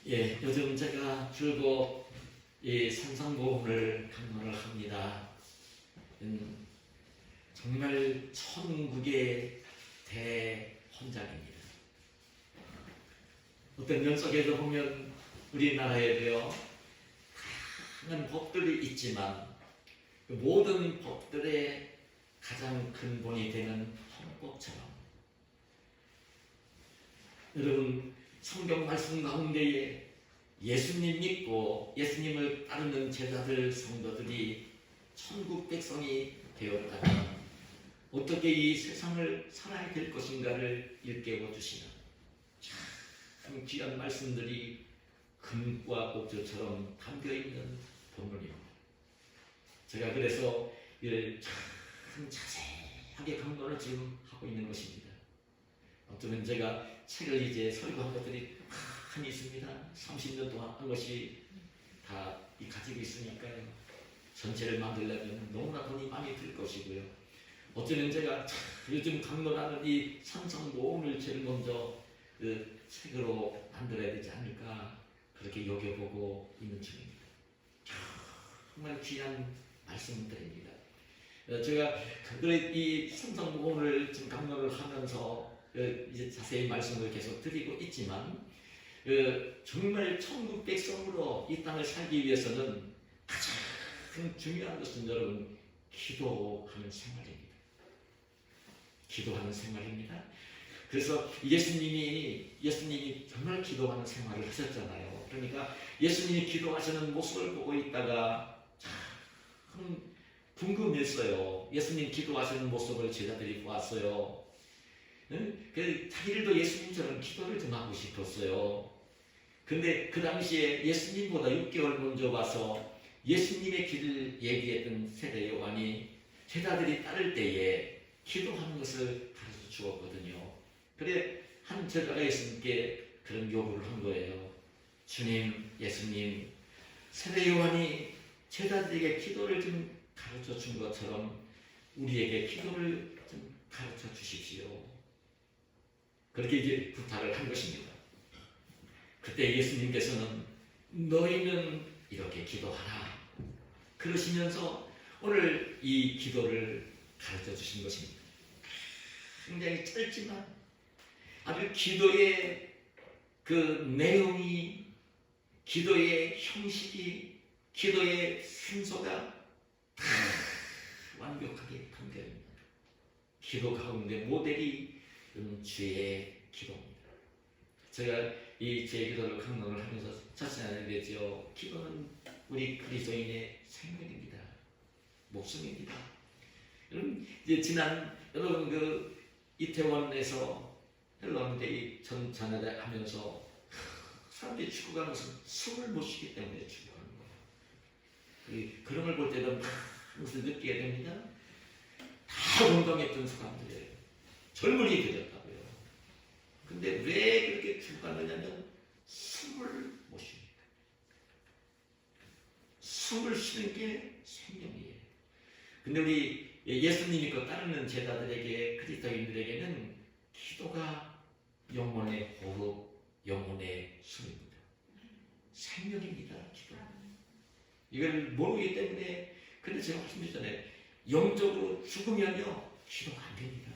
예, 요즘 제가 줄곧 이 산상보험을 강론을 합니다. 정말 천국의 대헌장입니다. 어떤 면 속에서 보면 우리나라에도요 다양한 법들이 있지만 그 모든 법들의 가장 근본이 되는 헌법처럼 여러분 성경 말씀 가운데에 예수님 믿고 예수님을 따르는 제자들 성도들이 천국 백성이 되었다면 어떻게 이 세상을 살아야 될 것인가를 일깨워 주시는 참 귀한 말씀들이 금과 옥조처럼 담겨있는 본문입니다. 제가 그래서 이를 참 자세하게 강론을 지금 하고 있는 것입니다. 어쩌면 제가 책을 이제 설교한 것들이 많이 있습니다. 30년 동안 한 것이 다 가지고 있으니까요. 전체를 만들려면 너무나 돈이 많이 들 것이고요. 어쩌면 제가 요즘 강론하는 이 산상보험을 제일 먼저 그 책으로 만들어야 되지 않을까 그렇게 여겨보고 있는 중입니다. 정말 귀한 말씀들입니다. 제가 이 산상보험을 지금 강론을 하면서 이제 자세히 말씀을 계속 드리고 있지만 정말 천국 백성으로 이 땅을 살기 위해서는 가장 중요한 것은 여러분 기도하는 생활입니다. 기도하는 생활입니다. 그래서 예수님이 정말 기도하는 생활을 하셨잖아요. 그러니까 예수님이 기도하시는 모습을 보고 있다가 참 궁금했어요. 예수님 기도하시는 모습을 제자들이 보았어요. 자기들도 예수님처럼 기도를 좀 하고 싶었어요. 근데 그 당시에 예수님보다 6개월 먼저 와서 예수님의 길을 얘기했던 세례 요한이 제자들이 따를 때에 기도하는 것을 가르쳐 주었거든요. 그래 한 제자가 예수님께 그런 요구를 한 거예요. 주님, 예수님, 세례 요한이 제자들에게 기도를 좀 가르쳐 준 것처럼 우리에게 기도를 좀 가르쳐 주십시오. 그렇게 이제 부탁을 한 것입니다. 그때 예수님께서는 너희는 이렇게 기도하라 그러시면서 오늘 이 기도를 가르쳐 주신 것입니다. 굉장히 짧지만 아주 기도의 그 내용이, 기도의 형식이, 기도의 순서가 다 완벽하게 담겨있는 기도 가운데 모델이 주의 기도입니다. 제가 이 주의 기도를 강론을 하면서 자신하게 되죠. 기도는 우리 그리스도인의 생명입니다. 목숨입니다. 여러분 이제 여러분 그 이태원에서 헬로데이 전 잔여대 하면서 사람들이 죽어가는 것은 숨을 못 쉬기 때문에 죽어가는 거예요. 그런 걸 볼 때는 무엇을 느끼게 됩니다. 다 건강했던 사람들이에요. 젊은이 되었다고요. 근데 왜 그렇게 죽어가느냐면 숨을 못 쉬니까. 숨을 쉬는 게 생명이에요. 근데 우리 예수님이 그 따르는 제자들에게, 그리스도인들에게는 기도가 영혼의 호흡, 영혼의 숨입니다. 생명입니다. 기도. 이걸 모르기 때문에, 근데 제가 말씀드렸잖아요. 영적으로 죽으면요 기도가 안 됩니다.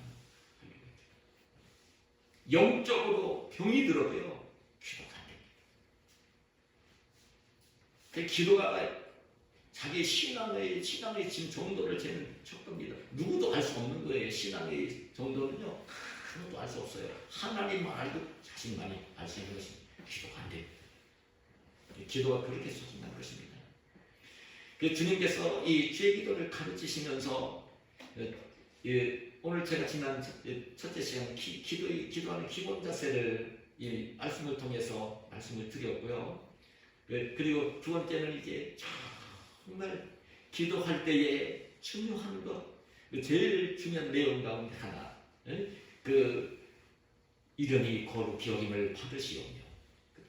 영적으로 병이 들어도요 기도가 안 됩니다. 그 기도가 자기 신앙의 지금 정도를 재는 척도입니다. 누구도 알 수 없는 거예요. 신앙의 정도는요 아무도 알 수 없어요. 하나님만 알고 자신만이 알 수 있는 것입니다. 기도가 안 됩니다. 기도가 그렇게 소중한 것입니다. 주님께서 이 주의 기도를 가르치시면서 오늘 제가 지난 첫째 시간 기도하는 기본 자세를 이 말씀을 통해서 말씀을 드렸고요. 그리고 두 번째는 이제 정말 기도할 때에 중요한 것, 제일 중요한 내용 가운데 하나, 이름이 거룩히 여김을 받으시오며,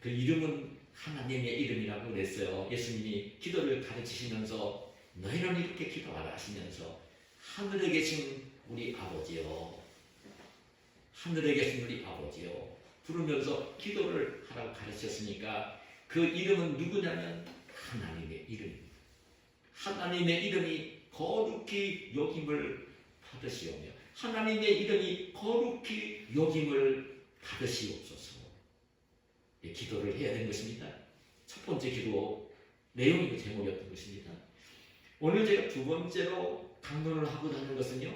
그 이름은 하나님의 이름이라고 그랬어요. 예수님이 기도를 가르치시면서 너희는 이렇게 기도하라 하시면서 하늘에 계신 우리 아버지요, 하늘에 계신 우리 아버지요 부르면서 기도를 하라고 가르쳤으니까 그 이름은 누구냐면 하나님의 이름입니다. 하나님의 이름이 거룩히 여김을 받으시오며 하나님의 이름이 거룩히 여김을 받으시옵소서. 기도를 해야 되는 것입니다. 첫 번째 기도 내용이 제목이었던 것입니다. 오늘 제가 두 번째로 강론을 하고자 하는 것은요,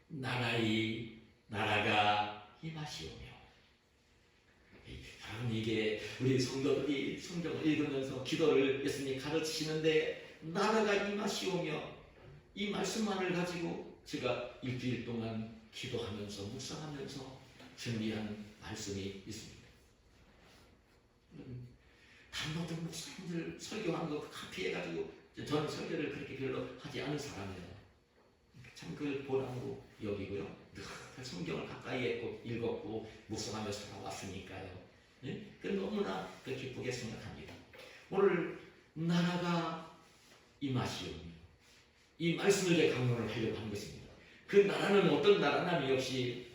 나라가 임하시오며. 여러분, 이게 우리 성도들이 성경을 읽으면서 기도를 예수님이 가르치시는데 나라가 임하시오며 이 말씀만을 가지고 제가 일주일 동안 기도하면서 묵상하면서 준비한 말씀이 있습니다. 단모든 목사님들 설교한 거 카피해가지고 저는 설교를 그렇게 별로 하지 않은 사람이에요. 참 그걸 보람으로 여기고요. 늘 성경을 가까이 읽었고 묵상하며 살아왔으니까요. 그 너무나 기쁘게 생각합니다. 오늘 나라가 임하시오며 이 말씀을 제가 강론을 하려고 하는 것입니다. 그 나라는 어떤 나라냐면 역시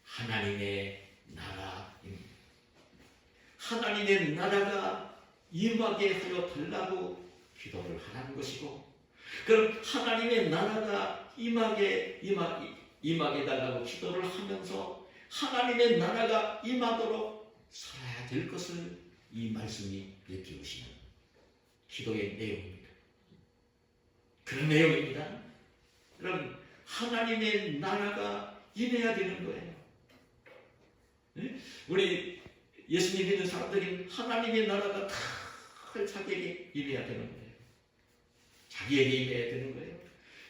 하나님의 나라입니다. 하나님의 나라가 임하게 하여 달라고 기도를 하라는 것이고, 그럼 하나님의 나라가 임하게 달라고 기도를 하면서 하나님의 나라가 임하도록 살아야 될 것을 이 말씀이 일깨우시는 기도의 내용입니다. 그런 내용입니다. 여러분, 하나님의 나라가 임해야 되는 거예요. 우리 예수님 믿는 사람들이 하나님의 나라가 다 자기에게 임해야 되는 거예요. 자기에게 임해야 되는 거예요.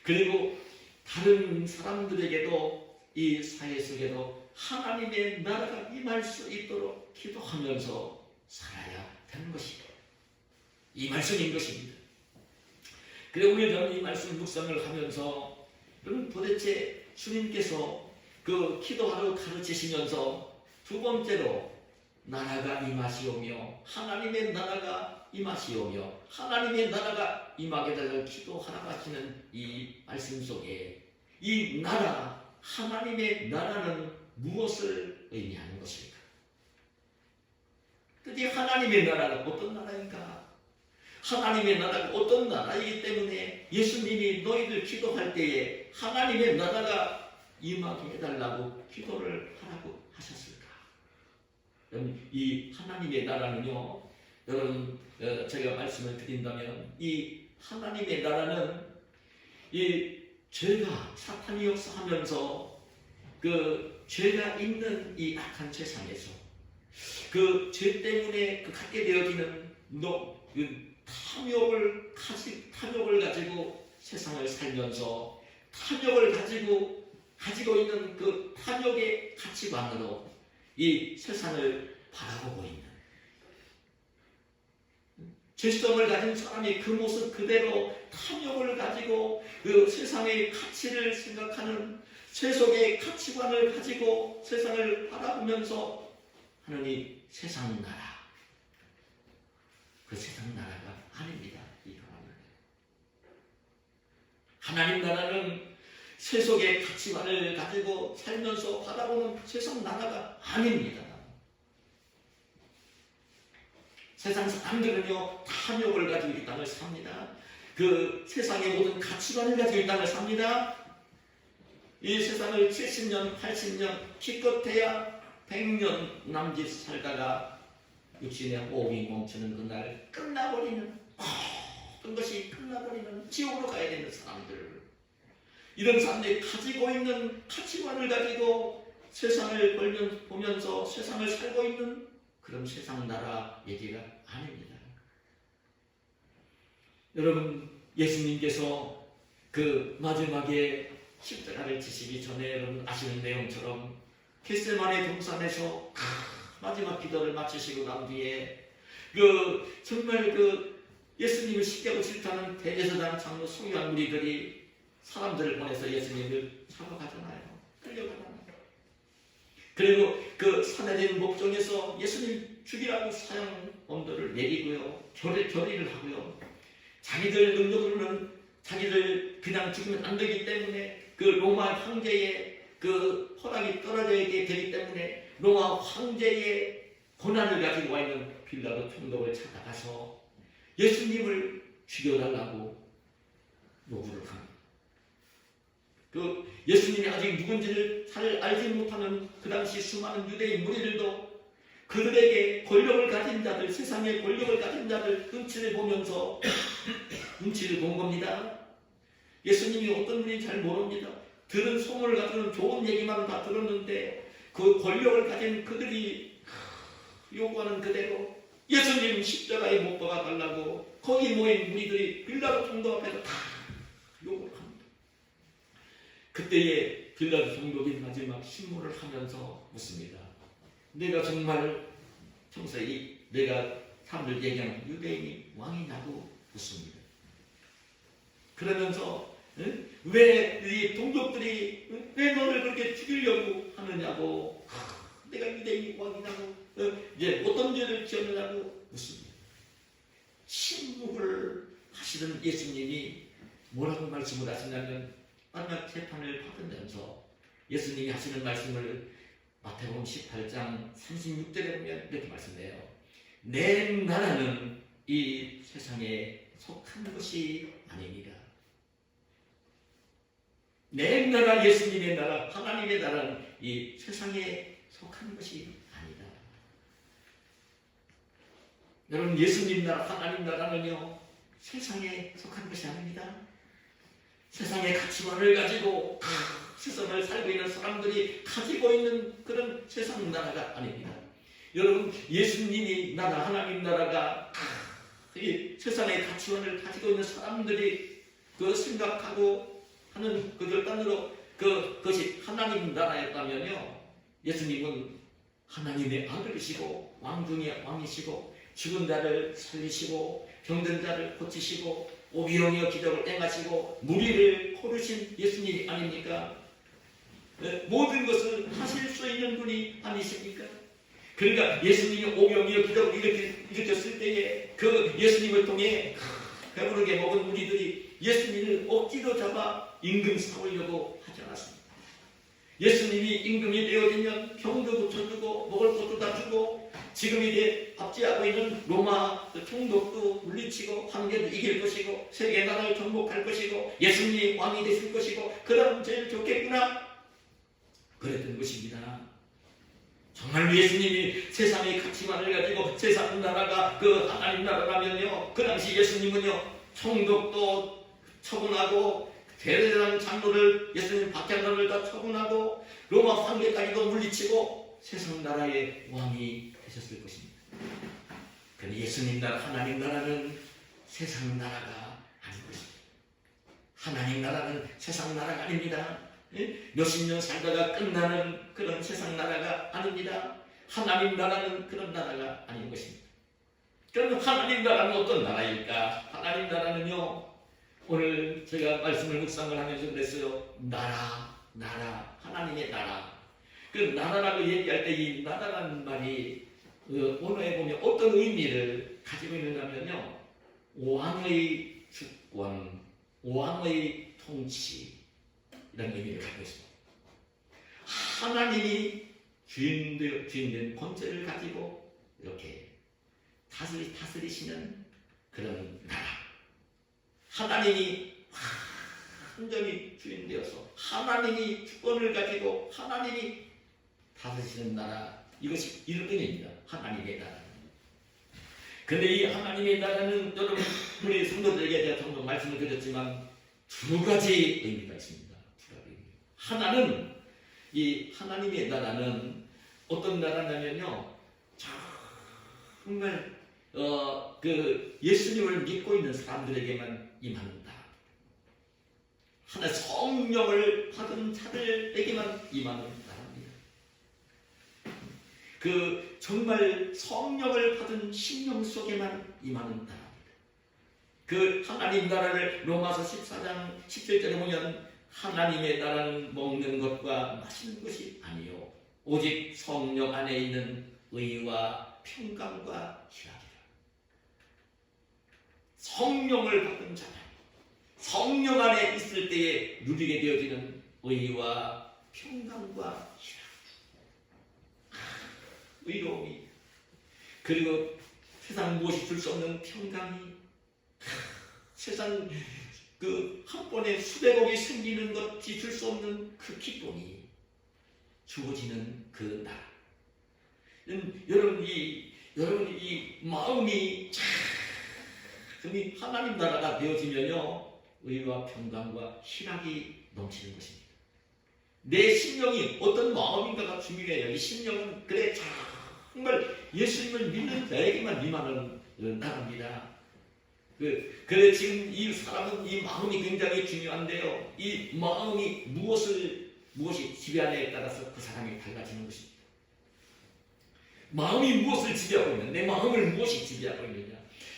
그리고 다른 사람들에게도 이 사회 속에도 하나님의 나라가 임할 수 있도록 기도하면서 살아야 되는 것이에요. 이 말씀인 것입니다. 그리고 오늘 저는 이 말씀 묵상을 하면서 여러분, 도대체 주님께서 그 기도하러 가르치시면서 두 번째로 나라가 임하시오며 하나님의 나라가 임하시오며 하나님의 나라가 임하게 달라고 기도하라고 하시는 이 말씀 속에 이 나라, 하나님의 나라는 무엇을 의미하는 것일까? 그런데 하나님의 나라는 어떤 나라인가? 하나님의 나라가 어떤 나라이기 때문에 예수님이 너희들 기도할 때에 하나님의 나라가 임하게 해달라고 기도를 하라고 하셨을까? 이 하나님의 나라는요, 여러분, 제가 말씀을 드린다면 이 하나님의 나라는 이 죄가 사탄이 역사하면서 그 죄가 있는 이 악한 세상에서 그 죄 때문에 갖게 되어지는 탐욕을 가지고 세상을 살면서 탐욕을 가지고 있는 그 탐욕의 가치관으로 이 세상을 바라보고 있는 죄성을 가진 사람이 그 모습 그대로 탐욕을 가지고 그 세상의 가치를 생각하는 세속의 가치관을 가지고 세상을 바라보면서 하는 이 세상 나라, 그 세상 나라가 아닙니다. 이 하나님 나라는 세속의 가치관을 가지고 살면서 바라보는 세상 나라가 아닙니다. 세상 사람들은요, 탐욕을 가지고 이 땅을 삽니다. 그 세상의 모든 가치관을 가지고 이 땅을 삽니다. 이 세상을 70년, 80년, 기껏해야 100년 남짓 살다가 육신의 호흡이 멈추는 그날 끝나버리는, 모든 것이 끝나버리는 지옥으로 가야 되는 사람들, 이런 사람들이 가지고 있는 가치관을 가지고 세상을 보면서 세상을 살고 있는 그런 세상 나라 얘기가 아닙니다. 여러분, 예수님께서 그 마지막에 십자가를 지시기 전에 여러분 아시는 내용처럼 겟세마네 동산에서 마지막 기도를 마치시고 난 뒤에 정말 예수님을 십자가로 질타하는 대제사장 장로 소유한 무리들이 사람들을 보내서 예수님을 잡아가잖아요. 끌려가잖아요. 그리고 그 산에진 목정에서 예수님 죽이라고 사형 언도를 내리고요. 결의를 하고요. 자기들 능력으로는 자기들 그냥 죽으면 안 되기 때문에 그 로마 황제의 그 허락이 떨어져야 되기 때문에 로마 황제의 고난을 가지고 와 있는 빌라도 총독을 찾아가서 예수님을 죽여달라고 요구를 합니다. 그 예수님이 아직 누군지를 잘 알지 못하는 그 당시 수많은 유대인 무리들도 그들에게 권력을 가진 자들, 세상에 권력을 가진 자들 눈치를 보면서 눈치를 본 겁니다. 예수님이 어떤 분인지 잘 모릅니다. 들은 소문을 가지고는 좋은 얘기만 다 들었는데 그 권력을 가진 그들이 요구하는 그대로 예수님 십자가에 못 박아 달라고 거기 모인 무리들이 빌라도 총독 앞에서 다 요구를 합니다. 그때에 빌라도 총독이 마지막 신문을 하면서 묻습니다. 내가 정말 평소에 내가 사람들 얘기하는 유대인이 왕이냐고 묻습니다. 그러면서 왜 이 동족들이 왜 너를 그렇게 죽이려고 하느냐고, 내가 유대인이 왕이냐고, 이제 어떤 죄를 지었느냐고 묻습니다. 침묵을 하시던 예수님이 뭐라고 말씀을 하시냐면 마지막 재판을 받으면서 예수님이 하시는 말씀을 마태복음 18장 36절에 보면 이렇게 말씀해요. 내 나라는 이 세상에 속한 것이 아닙니다. 내 나라, 예수님의 나라, 하나님의 나라는 이 세상에 속한 것이 아니다. 여러분, 예수님 나라, 하나님 나라는요, 세상에 속한 것이 아닙니다. 세상의 가치관을 가지고 세상을 살고 있는 사람들이 가지고 있는 그런 세상 나라가 아닙니다. 여러분, 예수님이 나라, 하나님 나라가 이 세상의 가치관을 가지고 있는 사람들이 그 생각하고 하는 그 결단으로 그것이 하나님 나라였다면요, 예수님은 하나님의 아들이시고 왕 중에 왕이시고 죽은 자를 살리시고 병든 자를 고치시고 오병이어 기적을 행하시고 무리를 거르신 예수님이 아닙니까? 모든 것을 하실 수 있는 분이 아니십니까? 그러니까 예수님이 오병이어 기적을 일으켰을 때에 그 예수님을 통해 배부르게 먹은 무리들이 예수님을 억지로 잡아 임금 삼으려고 하지 않았습니다. 예수님이 임금이 되어지면 병도 고쳐주고 먹을 것도 다 주고 지금 이제 압제하고 있는 로마 총독도 물리치고 황제도 이길 것이고 세계 나라를 정복할 것이고 예수님이 왕이 되실 것이고 그럼 제일 좋겠구나 그랬던 것입니다. 정말 예수님이 세상의 가치관을 가지고 세상 나라가 그 하나님 나라라면요, 그 당시 예수님은요 총독도 처분하고 대대장 장로를 예수님 박장로를 다 처분하고 로마 황제까지도 물리치고 세상 나라의 왕이 되셨을 것입니다. 그런데 예수님 나라, 하나님 나라는 세상 나라가 아닌 것입니다. 하나님 나라는 세상 나라가 아닙니다. 몇십 년 살다가 끝나는 그런 세상 나라가 아닙니다. 하나님 나라는 그런 나라가 아닌 것입니다. 그럼 하나님 나라는 어떤 나라일까? 하나님 나라는요, 오늘 제가 말씀을 묵상을 하면서 그랬어요. 나라, 하나님의 나라. 그 나라라고 얘기할 때 이 나라라는 말이 언어에 보면 어떤 의미를 가지고 있느냐면요, 왕의 주권, 왕의 통치 이런 의미를 갖고 있습니다. 하나님이 주인된 권세를 가지고 이렇게 다스리시는 그런 나라. 하나님이 완전히 주인 되어서 하나님이 주권을 가지고 하나님이 다스리시는 나라, 이것이 이런 의미입니다. 하나님의 나라. 그런데 이 하나님의 나라는 여러분, 우리 성도들에게 제가 종종 말씀을 드렸지만 두 가지 의미가 있습니다. 두 가지. 하나는 이 하나님의 나라는 어떤 나라냐면요, 정말 그 예수님을 믿고 있는 사람들에게만 임하는 나라. 하나 성령을 받은 자들에게만 임하는 나라입니다. 그 정말 성령을 받은 심령 속에만 임하는 나라입니다. 그 하나님 나라를 로마서 14장 17절에 보면 하나님의 나라는 먹는 것과 마시는 것이 아니요 오직 성령 안에 있는 의와 평강과 희락이라. 성령을 받은 자는 성령 안에 있을 때에 누리게 되어지는 의와 평강과 희락, 의로움이, 그리고 세상 무엇이 줄 수 없는 평강이, 세상 그 한 번에 수백억이 생기는 것이 줄 수 없는 그 기쁨이 주어지는 그 나라. 여러분 이 마음이 참 하나님 나라가 되어지면요, 의와 평강과 희락이 넘치는 것입니다. 내 심령이 어떤 마음인가가 중요해요. 이 심령은 그래 정말 예수님을 믿는 자에게만 임하는 나라입니다. 그래 지금 이 사람은 이 마음이 굉장히 중요한데요. 이 마음이 무엇이 지배하느냐에 따라서 그 사람이 달라지는 것입니다. 마음이 무엇을 지배하고 있느냐, 내 마음을 무엇이 지배하고 있느냐.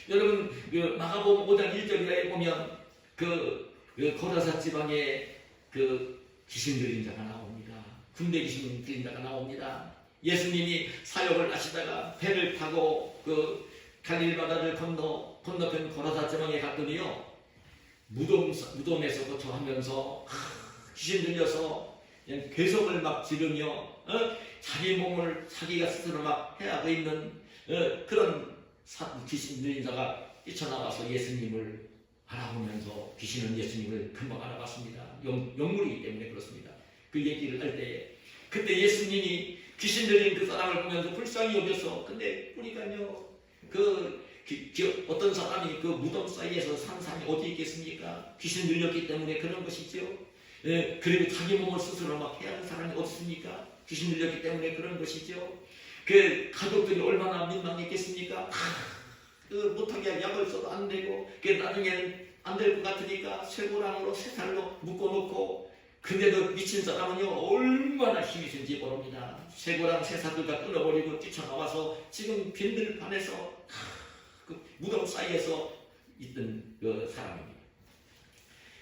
여러분 그 마가복음 5장 1절에 보면 그 고라사 지방에 그 귀신 들린 자가 나옵니다. 군대 귀신 들린 자가 나옵니다. 예수님이 사역을 하시다가 배를 타고 그 갈릴리 바다를 건너편 고라사 지방에 갔더니요, 무덤에서 거처하면서 귀신 들려서 그냥 괴성을 막 지르며 자기 몸을 자기가 스스로 막 해하고 있는 그런 귀신 들린 자가 뛰쳐나와서 예수님을 알아보면서, 귀신은 예수님을 금방 알아봤습니다. 영물이기 때문에 그렇습니다. 그 얘기를 할 때에 그때 예수님이 귀신 들린 그 사람을 보면서 불쌍히 여겨서, 근데 보니까요 어떤 사람이 그 무덤 사이에서 산 사람이 어디 있겠습니까? 귀신 들렸기 때문에 그런 것이죠. 그리고 자기 몸을 스스로 막 해하는 사람이 어디 있습니까? 귀신 들렸기 때문에 그런 것이죠. 그 가족들이 얼마나 민망했겠습니까? 못하게 약을 써도 안 되고, 나중에는 안 될 것 같으니까 쇠고랑으로 쇠살로 묶어놓고, 근데도 미친 사람은요 얼마나 힘이 센지 모릅니다. 쇠고랑 쇠살들과 끊어버리고 뛰쳐나와서 지금 빈들판에서 그 무덤 사이에서 있던 그 사람입니다.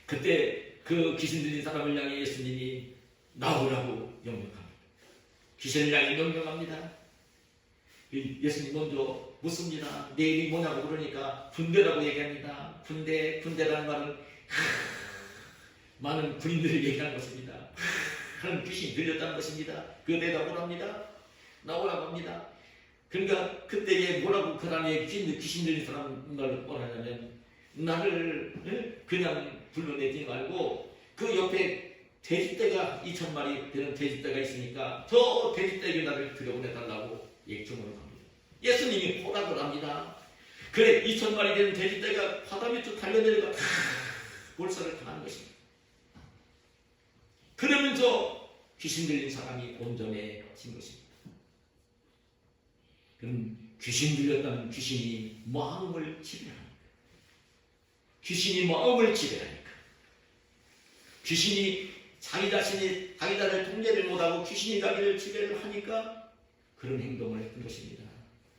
그때 그 귀신 들린 사람을 향해 예수님이 나오라고 명령합니다. 귀신을 향해 명령합니다. 예수님 먼저 묻습니다. 내 이름이 뭐냐고 그러니까 군대라고 얘기합니다. 군대라는 말은 많은 군인들을 얘기하는 것입니다. 그런 귀신이 들렸다는 것입니다. 그 대답을 합니다. 나오라고 합니다. 그러니까 그때에 뭐라고 그 다음에 귀신 들린 사람을 원하냐면, 나를 그냥 불러내지 말고 그 옆에 돼지떼가 2,000마리 되는 돼지떼가 있으니까 저 돼지떼에게 나를 들여보내달라고 주문을 합니다. 예수님이 허락을 합니다. 그래 2,000마리 되는 돼지떼가 바다 밑으로 달려내려가 몰살을 당하는 것입니다. 그러면서 귀신 들린 사람이 온전해진 것입니다. 그럼 귀신 들렸다는 귀신이 마음을 지배합니다. 귀신이 마음을 지배하니까, 귀신이 자기 자신을 통제를 못하고 귀신이 자기를 지배를 하니까 그런 행동을 했던 것입니다.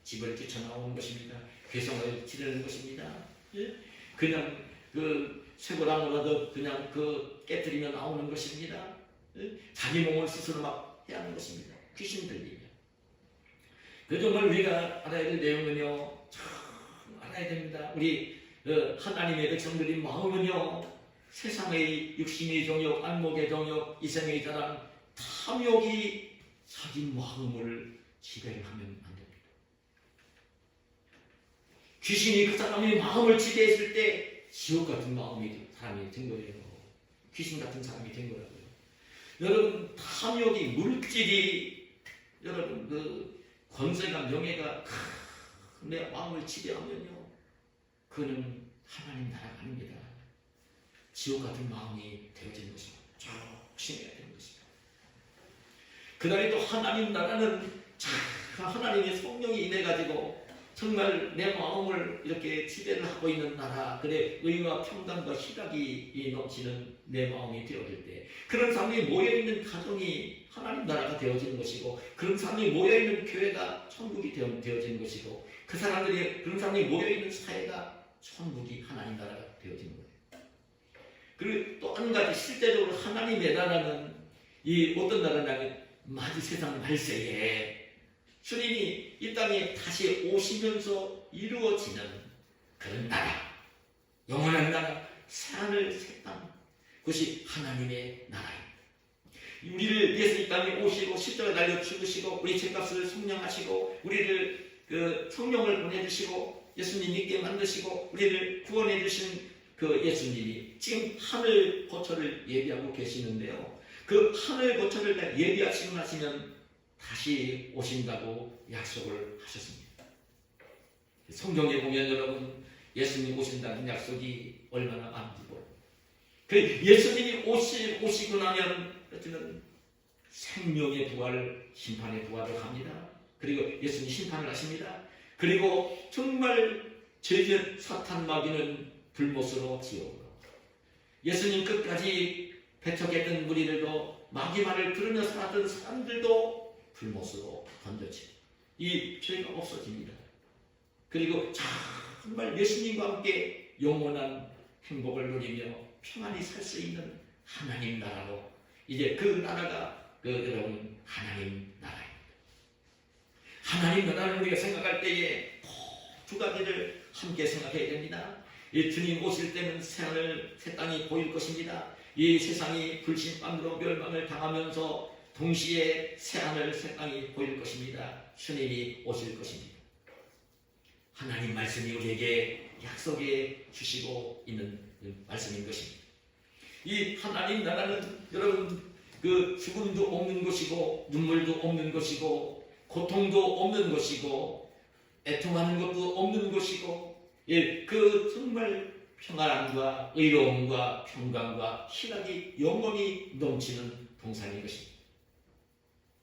집을 뛰쳐나오는 것입니다. 괴성을 지르는 것입니다. 그냥 그 쇠고랑으로라도 그냥 깨뜨리며 나오는 것입니다. 자기 몸을 스스로 막 해야 하는 것입니다. 귀신 들리며. 그 정말 우리가 알아야 될 내용은요, 참 알아야 됩니다. 우리 하나님의 백성들의 마음은요, 세상의 육신의 정욕, 안목의 정욕, 이생의 자랑, 탐욕이 자기 마음을 지배를 하면 안 됩니다. 귀신이 그 사람의 마음을 지배했을 때 지옥 같은 사람이 된 거예요. 귀신 같은 사람이 된 거라고요. 여러분, 탐욕이, 물질이, 여러분 권세가, 명예가 내 마음을 지배하면요, 그는 하나님 나라가 아닙니다. 지옥 같은 마음이 되어지는 것입니다. 조심해야 되는 것입니다. 그 다음에 또 하나님 나라는 하나님의 성령이 임해가지고 정말 내 마음을 이렇게 지배를 하고 있는 나라, 그래 의와 평강과 희락이 넘치는 내 마음이 되어질 때, 그런 사람이 모여있는 가정이 하나님 나라가 되어지는 것이고, 그런 사람이 모여있는 교회가 천국이 되어지는 것이고, 그런 사람이 모여있는 사회가 천국이 하나님 나라가 되어지는 거예요. 그리고 또 한 가지, 실제적으로 하나님의 나라는 어떤 나라냐면 마지 세상 말세에 주님이 이 땅에 다시 오시면서 이루어지는 그런 나라, 영원한 나라, 새하늘 새 땅, 그것이 하나님의 나라입니다. 우리를 위해서 이 땅에 오시고 십자가에 달려 죽으시고 우리 죄값을 속량하시고 우리를 그 성령을 보내주시고 예수님 믿게 만드시고 우리를 구원해 주신 그 예수님이 지금 하늘 거처를 예비하고 계시는데요. 그 하늘 거처를 예비하시고 나시면 다시 오신다고 약속을 하셨습니다. 성경에 보면 여러분 예수님 오신다는 약속이 얼마나 아름다워. 그 예수님이 오시고 나면 어쩌면 생명의 부활, 심판의 부활을 합니다. 그리고 예수님 심판을 하십니다. 그리고 정말 죄짓 사탄 마귀는 불못으로 지옥으로. 예수님 끝까지 배척했던 무리들도 마귀 말을 들으며 살았던 사람들도 불못으로 던져지. 이 죄가 없어집니다. 그리고 정말 예수님과 함께 영원한 행복을 누리며 평안히 살 수 있는 하나님 나라로 이제 그 나라가 여러분 하나님 나라입니다. 하나님 나라를 우리가 생각할 때에 두 가지를 함께 생각해야 됩니다. 이 주님 오실 때는 새 땅이 보일 것입니다. 이 세상이 불신빵으로 멸망을 당하면서 동시에 새하늘 새 땅이 보일 것입니다. 주님이 오실 것입니다. 하나님 말씀이 우리에게 약속해 주시고 있는 말씀인 것입니다. 이 하나님 나라는 여러분 그 죽음도 없는 것이고 눈물도 없는 것이고 고통도 없는 것이고 애통하는 것도 없는 것이고 그 정말 평안함과 의로움과 평강과 희락이 영원히 넘치는 동산인 것입니다.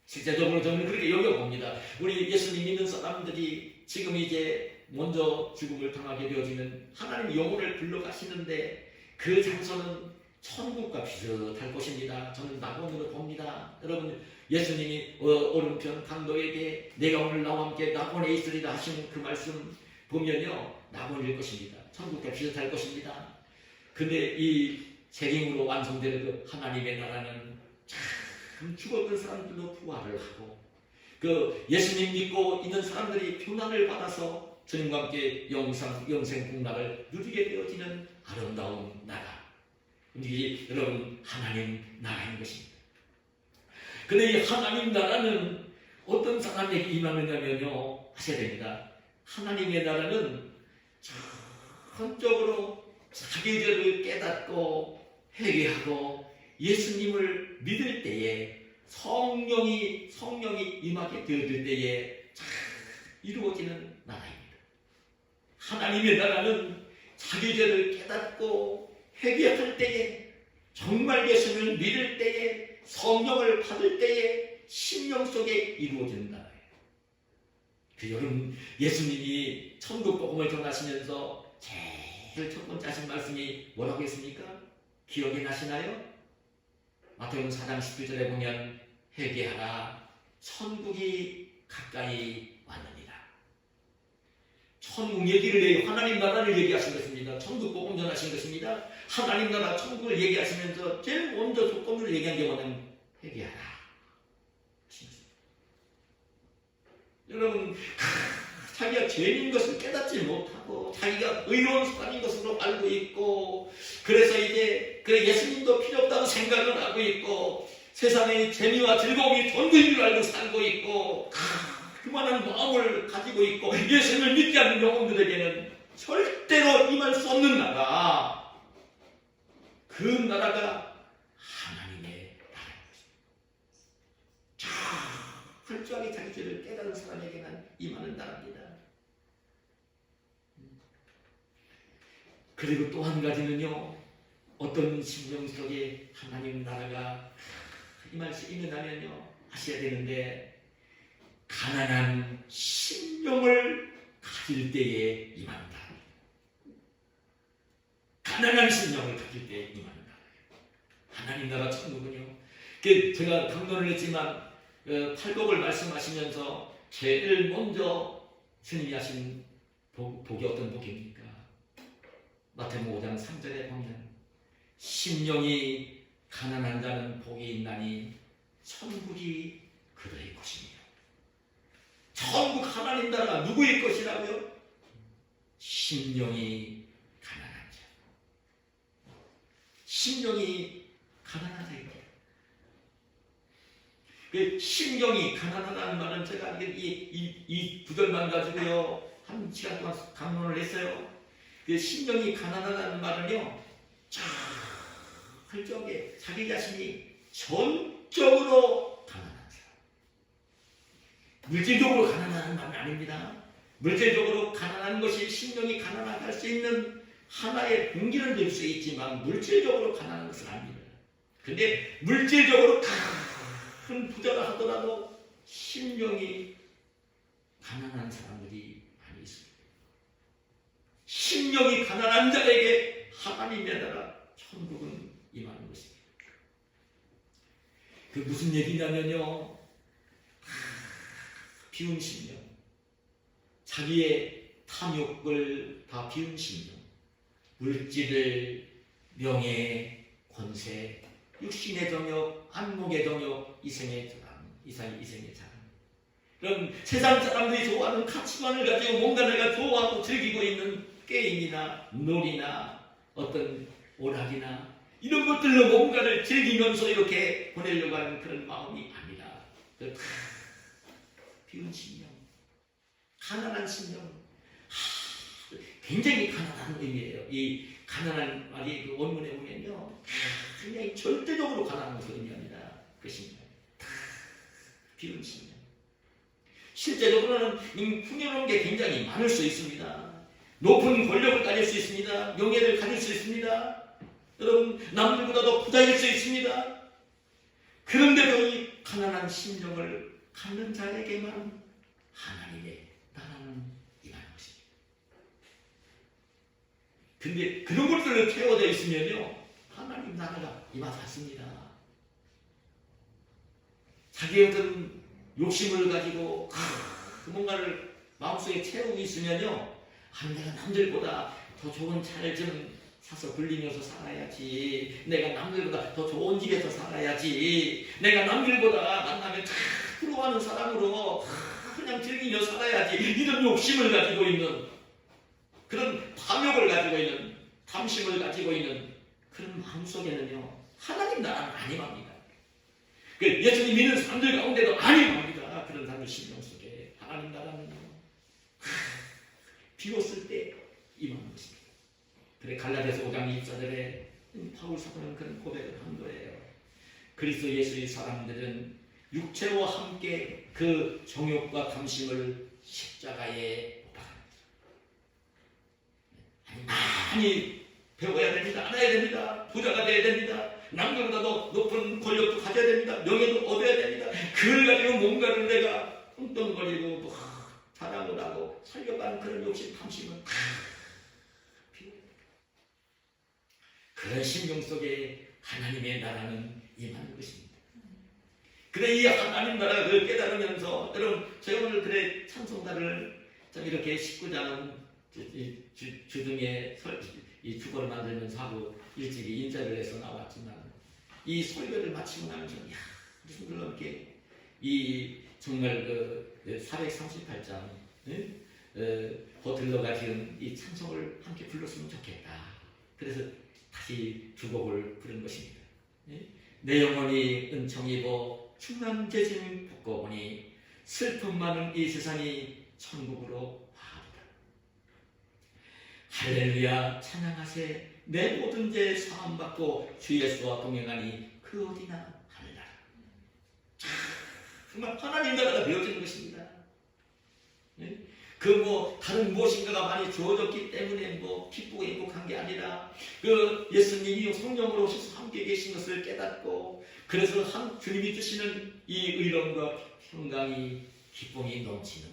실제적으로 저는 그렇게 여겨봅니다. 우리 예수님 믿는 사람들이 지금 이제 먼저 죽음을 당하게 되어지면 하나님 영혼을 불러가시는데 그 장소는 천국과 비슷할 것입니다. 저는 낙원으로 봅니다. 여러분 예수님이 오른편 강도에게 내가 오늘 나와 함께 낙원에 있으리라 하시는 그 말씀 보면요 낙원일 것입니다. 천국과 비슷할 것입니다. 근데 이 재림으로 완성되는 그 하나님의 나라는 참 죽었던 사람들도 부활을 하고 그 예수님 믿고 있는 사람들이 평안을 받아서 주님과 함께 영생 복락을 누리게 되어지는 아름다운 나라. 이게 여러분 하나님 나라인 것입니다. 근데 이 하나님 나라는 어떤 사람에게 임하느냐면요 하셔야 됩니다. 하나님의 나라는 전적으로 자기 죄를 깨닫고 회개하고 예수님을 믿을 때에 성령이 임하게 되어질 때에 이루어지는 나라입니다. 하나님의 나라는 자기 죄를 깨닫고 회개할 때에 정말 예수님을 믿을 때에 성령을 받을 때에 심령 속에 이루어지는 나라예요. 그 여러분 예수님이 천국 복음을 전하시면서 제일 첫 번째 하신 말씀이 뭐라고 했습니까? 기억이 나시나요? 마태복음 4장 17절에 보면 회개하라 천국이 가까이 왔느니라. 천국 얘기를 해요. 하나님 나라를 얘기하신 것입니다. 천국 복음 전하신 것입니다. 하나님 나라 천국을 얘기하시면서 제일 먼저 조건을 얘기한 게 뭐냐면 회개하라. 여러분 자기가 죄인 것을 깨닫지 못하고 자기가 의로운 사람인 것으로 알고 있고 그래서 이제 그 예수님도 필요 없다는 생각을 하고 있고 세상의 재미와 즐거움이 전부인 줄 알고 살고 있고 그만한 마음을 가지고 있고 예수님을 믿지 않는 영혼들에게는 절대로 임할 수 없는 나라. 그 나라가 하나님의 나라인 것입니다. 철저하게 자기 죄를 깨달은 사람에게는 임하는 나라입니다. 그리고 또 한 가지는요. 어떤 심령 속에 하나님 나라가 임할 수 있느냐면요. 하셔야 되는데 가난한 심령을 가질 때에 임한다. 가난한 심령을 가질 때에 임한다. 하나님 나라 천국은요. 제가 강론을 했지만 팔복을 말씀하시면서 제일 먼저 스님이 하신 복이 어떤 복입니까? 마태복음 5장 3절에 보면 심령이 가난한 자는 복이 있나니 천국이 그들의 것이며. 천국 하나님 나라가 누구의 것이라고요? 심령이 가난한 자. 심령이 가난한 자입니다. 그 심령이 가난하다는 말은 제가 이 구절만 가지고요 한 시간 동안 강론을 했어요. 그 심령이 가난하다는 말은요, 철저하게 자기 자신이 전적으로 가난한 사람. 물질적으로 가난하다는 말은 아닙니다. 물질적으로 가난한 것이 심령이 가난하게 할 수 있는 하나의 동기는 될 수 있지만 물질적으로 가난한 것은 아닙니다. 근데 물질적으로 큰 부자라 하더라도 심령이 가난한 사람들이 많이 있습니다. 심령이 가난한 자에게 하나님의 나라 천국은 임하는 것입니다. 그 무슨 얘기냐면요, 비운 심령, 자기의 탐욕을 다 비운 심령, 물질을, 명예, 권세, 육신의 정욕, 안목의 정욕, 이생의 자랑. 그럼 세상 사람들이 좋아하는 가치관을 가지고 뭔가 내가 좋아하고 즐기고 있는 게임이나 놀이나 어떤 오락이나 이런 것들로 뭔가를 즐기면서 이렇게 보내려고 하는 그런 마음이 아니라 비운 심령, 가난한 심령, 굉장히 가난한 의미예요. 이 가난한 말이 그 원문에 보면요, 굉장히 절대적으로 가난한 것을 의미합니다. 그 심령, 비운 심령. 실제적으로는 풍요로운 게 굉장히 많을 수 있습니다. 높은 권력을 가질 수 있습니다. 명예를 가질 수 있습니다. 여러분, 남들보다 더 부자일 수 있습니다. 그런데도 이 가난한 심령을 갖는 자에게만 하나님의 나라는 임하는 것입니다. 근데 그런 것들로 채워져 있으면요, 하나님 나라가 임하지 않습니다. 자기의 어떤 욕심을 가지고 뭔가를 마음속에 채우고 있으면요, 내가 남들보다 더 좋은 차를 좀 사서 불리면서 살아야지, 내가 남들보다 더 좋은 집에서 살아야지, 내가 남들보다 만나면 부러워하는 사람으로 그냥 즐기며 살아야지, 이런 욕심을 가지고 있는, 그런 탐욕을 가지고 있는, 탐심을 가지고 있는 그런 마음속에는요, 하나님 나라는 안 임합니다. 예수님 믿는 사람들 가운데도 안 임합니다. 그런 사람들 심령 속에 하나님 나라는요, 비웠을 때 임하는 것입니다. 그래, 갈라디아서 5장 24절에 바울 사도는 그런 고백을 한 거예요. 그리스도 예수의 사람들은 육체와 함께 그 정욕과 감심을 십자가에 못 박았습니다. 많이 배워야 됩니다. 알아야 됩니다. 부자가 되어야 됩니다. 남들보다도 높은 권력도 가져야 됩니다. 명예도 얻어야 됩니다. 그걸 가지고 뭔가를 내가 뚱뚱거리고 자랑을 하고 살려가는 그런 욕심, 탐심은 그런 심령 속에 하나님의 나라는 임하는 것입니다. 그래, 이 하나님 나라를 깨달으면서, 여러분, 제가 오늘 그래 찬송가를 좀 이렇게 19장 주등에 이 주거를 만들면서 하고 일찍이 인자를 해서 나왔지만, 이 설교를 마치고 나면서 무슨 그렇게 이 정말 438장 버틀러가 지금 이 찬송을 함께 불렀으면 좋겠다. 그래서 다시 주곡을 부른 것입니다. 내 영혼이 은총이고 충만 재짐 복고보니 슬픔 많은 이 세상이 천국으로 화합이다. 할렐루야 찬양하세. 내 모든 죄 사함받고 주 예수와 동행하니 그 어디나 하늘나라. 정말 하나님 나라가 되어지는 것입니다. 다른 무엇인가가 많이 주어졌기 때문에 기쁘고 행복한 게 아니라, 예수님이 성령으로 오셔서 함께 계신 것을 깨닫고, 그래서 주님이 주시는 이 의로움과 평강이, 기쁨이 넘치는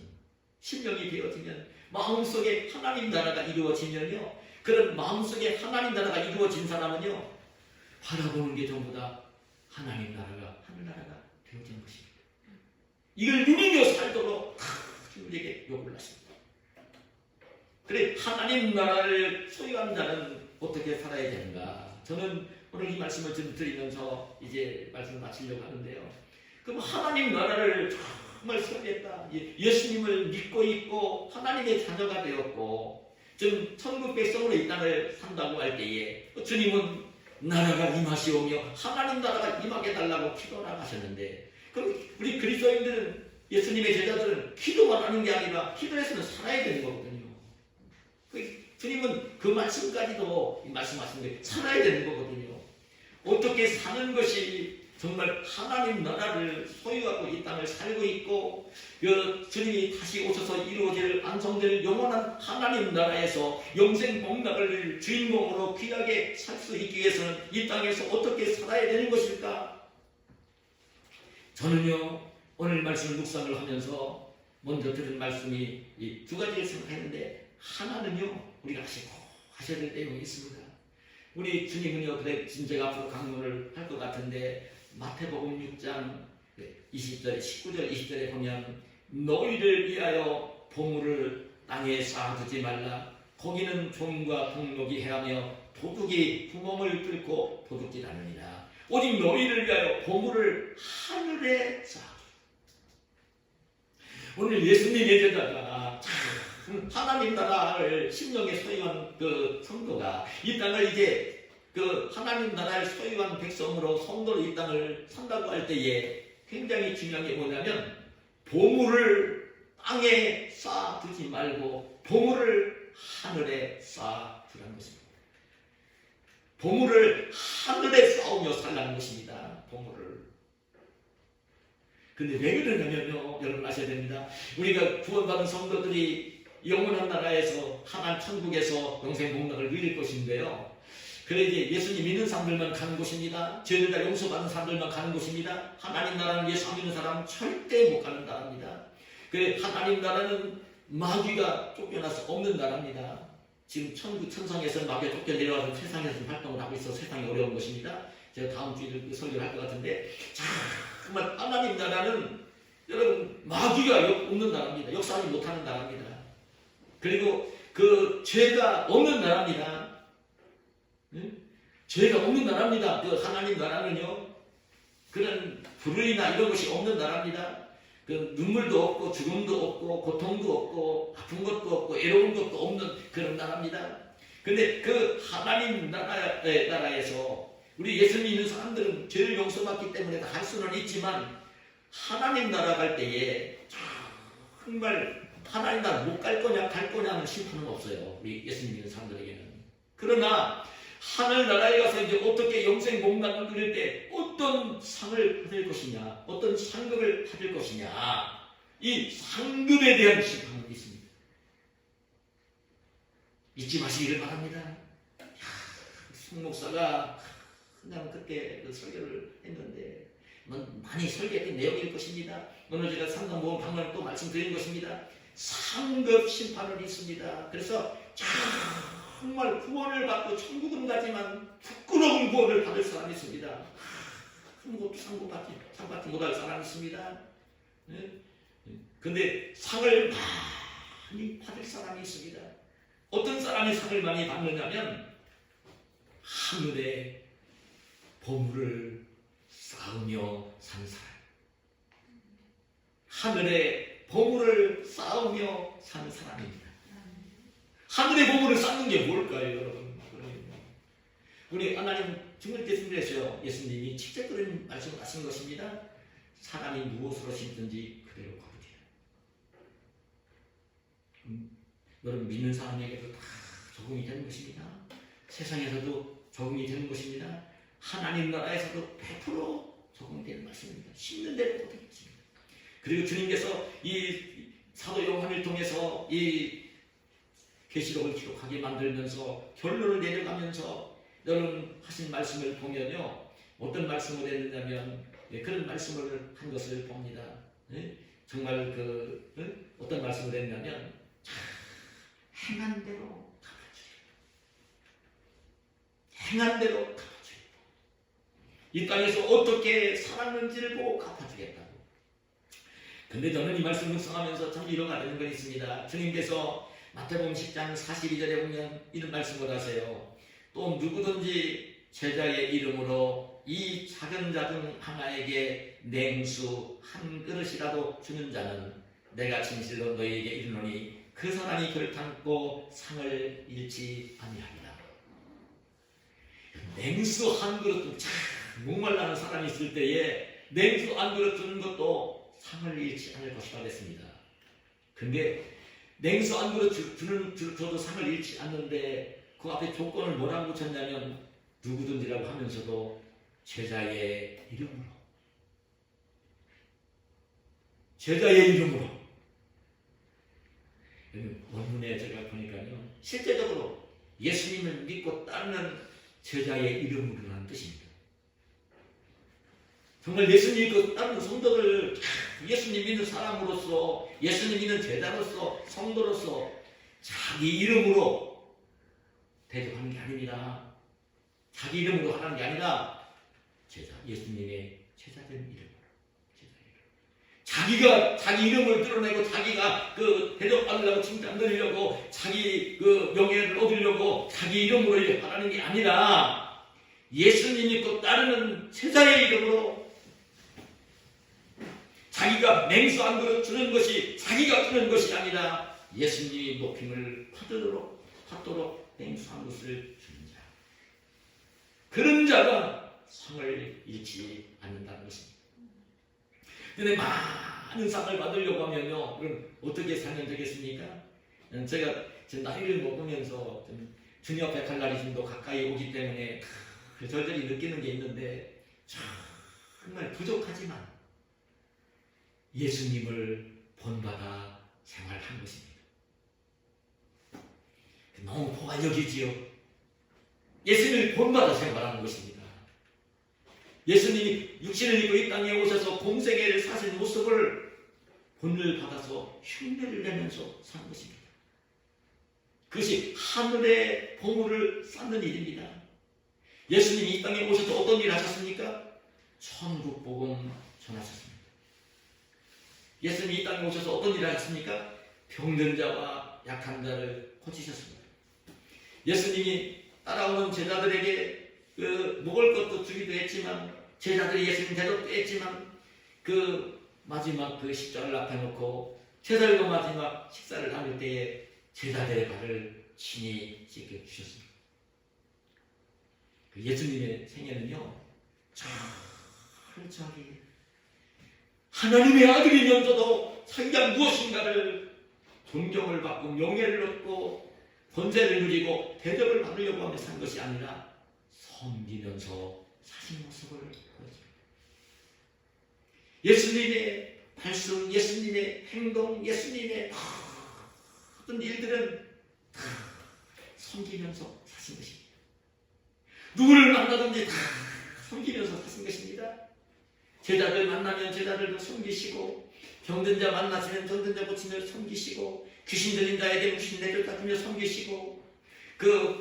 심령이 되어지면, 마음속에 하나님 나라가 이루어지면요, 그런 마음속에 하나님 나라가 이루어진 사람은요, 바라보는 게 전부 다 하나님 나라가, 하늘나라가 되어지는 것입니다. 이걸 누리며 살도록 주님에게 요구를 하십니다. 그래, 하나님 나라를 소유한 자는 어떻게 살아야 되는가? 저는 오늘 이 말씀을 좀 드리면서 이제 말씀을 마치려고 하는데요. 그럼 하나님 나라를 정말 소유했다. 예수님을 믿고 있고 하나님의 자녀가 되었고 좀 천국 백성으로 이 땅을 산다고 할 때에 주님은 나라가 임하시오며 하나님 나라가 임하게 달라고 기도를 하셨는데, 그럼 우리 그리스도인들은, 예수님의 제자들은 기도만 하는 게 아니라 기도에서는 살아야 되는 거거든요. 주님은 그 말씀까지도 말씀하신 게 살아야 되는 거거든요. 어떻게 사는 것이 정말 하나님 나라를 소유하고 이 땅을 살고 있고, 주님이 다시 오셔서 이루어질 완성될 영원한 하나님 나라에서 영생 복락을 주인공으로 귀하게 살 수 있기 위해서는 이 땅에서 어떻게 살아야 되는 것일까? 저는요, 오늘 말씀을 묵상을 하면서 먼저 들은 말씀이 이 두 가지를 생각했는데, 하나는요, 우리가 하셔야 될 내용이 있습니다. 우리 주님은요, 그래, 제가 앞으로 강론을 할 것 같은데, 마태복음 6장 20절, 19절, 20절에 보면, 너희를 위하여 보물을 땅에 쌓아두지 말라. 거기는 종과 동록이 해하며 도둑이 구멍을 뚫고 도둑질하느니라. 오직 너희를 위하여 보물을 하늘에 쌓아. 오늘 예수님의 제자가 하나님 나라를 심령에 소유한 그 성도가 이 땅을 이제 그 하나님 나라를 소유한 백성으로 성도로 이 땅을 산다고 할 때에 굉장히 중요한 게 뭐냐면, 보물을 땅에 쌓아두지 말고 보물을 하늘에 쌓아두라는 것입니다. 보물을 하늘에 쌓으며 살라는 것입니다. 보물을. 근데 왜 그러냐면요, 여러분 아셔야 됩니다. 우리가 구원받은 성도들이 영원한 나라에서, 하나님 천국에서 영생 복락을 누릴 것인데요, 그래 이제 예수님 믿는 사람들만 가는 곳입니다. 죄를 다 용서받는 사람들만 가는 곳입니다. 하나님 나라는 예수 믿는 사람은 절대 못 가는 나라입니다. 그래 하나님 나라는 마귀가 쫓겨나서 없는 나라입니다. 지금 천상에서 마귀가 쫓겨내려와서 세상에서 활동을 하고 있어 세상이 어려운 것입니다. 제가 다음 주에 설교를 할 것 같은데, 정말 하나님 나라는 여러분 마귀가 없는 나라입니다. 역사하지 못하는 나라입니다. 그리고 그 죄가 없는 나라입니다. 죄가 없는 나라입니다. 그 하나님 나라는요, 그런 불의나 이런 것이 없는 나라입니다. 그 눈물도 없고 죽음도 없고 고통도 없고 아픈 것도 없고 외로운 것도 없는 그런 나라입니다. 근데 그 하나님 나라에서 우리 예수 믿는 사람들은 죄를 용서받기 때문에 갈 수는 있지만, 하나님 나라 갈 때에 정말 하나님 나라 못 갈 거냐 갈 거냐는 심판은 없어요. 우리 예수 믿는 사람들에게는. 그러나 하늘나라에 가서 이제 어떻게 영생 복락을 누릴 때 어떤 상을 받을 것이냐, 어떤 상급을 받을 것이냐, 이 상급에 대한 심판은 있습니다. 잊지 마시기를 바랍니다. 송 목사가 그냥 그때 그 설교를 했는데, 많이 설교했던 내용일 것입니다. 오늘 제가 상담보험 방문을 또 말씀드린 것입니다. 상급 심판은 있습니다. 그래서 정말 구원을 받고 천국은 가지만 부끄러운 구원을 받을 사람이 있습니다. 상 받지 못할 사람이 있습니다. 근데 상을 많이 받을 사람이 있습니다. 어떤 사람이 상을 많이 받느냐면, 하늘에 보물을 쌓으며 산 사람. 하늘에 보물을 쌓으며 산 사람입니다. 하늘의 보물을 쌓는 게 뭘까요, 여러분? 우리 하나님 정말 예수님이셨어요. 예수님이 직접 그런 말씀을 하신 것입니다. 사람이 무엇으로 심든지 그대로 거두리라. 여러분 믿는 사람에게도 다 적용이 되는 것입니다. 세상에서도 적용이 되는 것입니다. 하나님 나라에서도 100% 적용되는 말씀입니다. 심는 대로 거두겠습니다. 그리고 주님께서 이 사도 요한을 통해서 이 계시록을 기록하게 만들면서 결론을 내려가면서 여러분 하신 말씀을 보면요, 어떤 말씀을 했느냐면, 그런 말씀을 한 것을 봅니다. 정말 어떤 말씀을 했냐면, 행한 대로 갚아주리라. 행한 대로 갚아주리라. 이 땅에서 어떻게 살았는지를 보고 갚아주겠다고. 근데 저는 이 말씀을 묵상하면서 참 위로가 되는 건 있습니다. 주님께서 마태복음 10장 42절에 보면 이런 말씀을 하세요. 또 누구든지 제자의 이름으로 이 작은 자 중 하나에게 냉수 한 그릇이라도 주는 자는 내가 진실로 너희에게 이르노니 그 사람이 결탄코 상을 잃지 아니하리라. 냉수 한 그릇도 참 목말라는 사람이 있을 때에 냉수 안 그릇 주는 것도 상을 잃지 않을 것이라 했습니다. 근데 냉수 안 그릇 줘도 상을 잃지 않는데 그 앞에 조건을 뭐라고 붙였냐면 누구든지라고 하면서도 제자의 이름으로. 제자의 이름으로. 원문에 제가 보니까요, 실제적으로 예수님을 믿고 따르는 제자의 이름으로라는 뜻입니다. 정말 예수님 믿고 따르는 성도들, 예수님 믿는 사람으로서, 예수님 믿는 제자로서, 성도로서 자기 이름으로 대접하는 게 아닙니다. 자기 이름으로 하는 게 아니라 예수님의 제자된 이름으로. 자기가 자기 이름을 드러내고 자기가 대접받으려고 칭찬 드리려고 자기 명예를 얻으려고 자기 이름으로 하라는 게 아니라 예수님 믿고 따르는 제자의 이름으로 자기가 맹수 안 그릇 주는 것이 자기가 주는 것이 아니라 예수님이 높임을 받도록 맹수 한 것을 주는 자. 그런 자가 상을 잃지 않는다는 것입니다. 근데 많은 상을 받으려고 하면요, 그럼 어떻게 살면 되겠습니까? 제가 제 나이를 먹으면서 좀 주님 앞에 갈 날이 좀 더 가까이 오기 때문에 절절히 느끼는 게 있는데 정말 부족하지만 예수님을 본받아 생활한 것입니다. 너무 포괄적이지요. 예수님을 본받아 생활하는 것입니다. 예수님이 육신을 입고 이 땅에 오셔서 공생애를 사신 모습을 본을 받아서 흉내를 내면서 사는 것입니다. 그것이 하늘의 보물을 쌓는 일입니다. 예수님이 이 땅에 오셔서 어떤 일을 하셨습니까? 천국 복음 전하셨습니다. 예수님이 이 땅에 오셔서 어떤 일을 하셨습니까? 병든 자와 약한 자를 고치셨습니다. 예수님이 따라오는 제자들에게 먹을 것도 주기도 했지만, 제자들이 예수님 대접도 했지만, 마지막 십자가를 앞에 놓고 제자들과 마지막 식사를 나눌 때에 제자들의 발을 친히 씻겨 주셨습니다. 예수님의 생애는요, 철저하게 하나님의 아들이면서도 자기가 무엇인가를 존경을 받고 명예를 얻고 권세를 누리고 대접을 받으려고 하며 산 것이 아니라 섬기면서 사신 모습을 보여줍니다. 예수님의 말씀, 예수님의 행동, 예수님의 모든 일들은 다 섬기면서 사신 것입니다. 누구를 만나든지 다 섬기면서 사신 것입니다. 제자들 만나면 제자들도 섬기시고, 병든 자 만나시면 병든 자 고치며 섬기시고, 귀신 들린 자에게 귀신 내쫓아주며 섬기시고,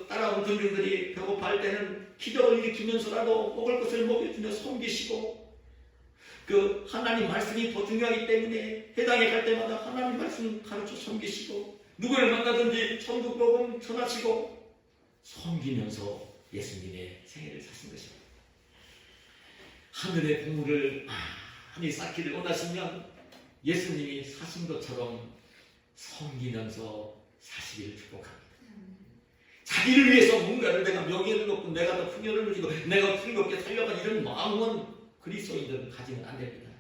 따라온 군중들이 배고파할 때는 기적을 일으키면서라도 먹을 것을 먹여주며 섬기시고, 하나님 말씀이 더 중요하기 때문에 회당에 갈 때마다 하나님 말씀 가르쳐 섬기시고, 누구를 만나든지 천국 복음 전하시고, 섬기면서 예수님의 생애를 사신 것입니다. 하늘의 보물을 많이 쌓기를 원하시면 예수님이 사신 것처럼 섬기면서 사시기를 축복합니다. 자기를 위해서 뭔가를 내가 명예를 얻고 내가 더 풍요를 누리고 내가 풍요롭게 살려간 이런 마음은 그리스도인들은 가지면 안 됩니다.